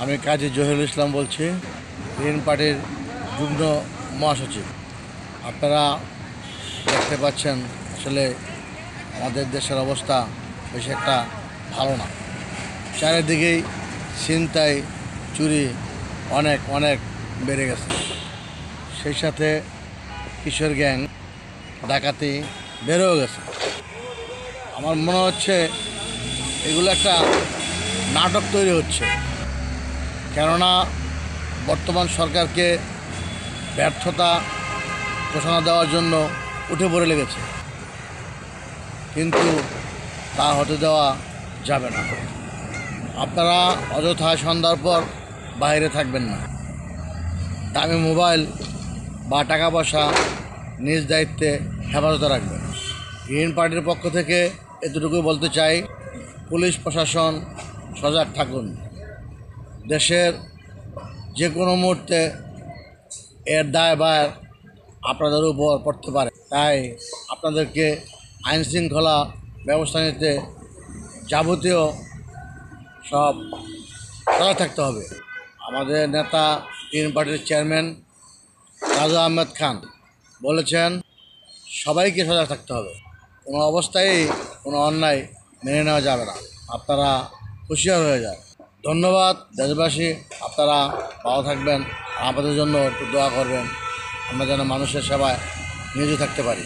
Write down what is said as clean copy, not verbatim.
আমি কাজী জহিরুল ইসলাম বলছি, গ্রিন পার্টির যুগ্ম মহাসচিব। আপনারা দেখতে পাচ্ছেন আসলে আমাদের দেশের অবস্থা বেশি একটা ভালো না। চারিদিকেই ছিনতাই চুরি অনেক অনেক বেড়ে গেছে। সেই সাথে কিশোর গ্যাং ডাকাতি বেড়েও গেছে। আমার মনে হচ্ছে এগুলো একটা নাটক তৈরি হচ্ছে, কেননা বর্তমান সরকারকে ব্যর্থতা ঘোষণা দেওয়ার জন্য উঠে পড়ে লেগেছে, কিন্তু তা হতে দেওয়া যাবে না। আপনারা অযথায় সন্ধ্যার পর বাইরে থাকবেন না। দামি মোবাইল বা টাকা পয়সা নিজ দায়িত্বে হেফাজতে রাখবেন। গ্রিন পার্টির পক্ষ থেকে এতটুকুই বলতে চাই, পুলিশ প্রশাসন সজাগ থাকুন। দেশের যে কোনো মুহূর্তে এর দায়ভার আপনাদের উপর পড়তে পারে, তাই আপনাদেরকে আইন শৃঙ্খলা ব্যবস্থা নিতে যাবতীয় সব সজাগ থাকতে হবে। আমাদের নেতা গ্রিন পার্টির চেয়ারম্যান রাজা আহমেদ খান বলেছেন, সবাইকে সজাগ থাকতে হবে, কোনো অবস্থায় কোনো অন্যায় মেনে নেওয়া যাবে না। আপনারা হুঁশিয়ার হয়ে যান। ধন্যবাদ দেশবাসী, আপনারা ভালো থাকবেন, আমাদের জন্য একটু দোয়া করবেন, আমরা যেন মানুষের সেবায় নিয়োজিত থাকতে পারি।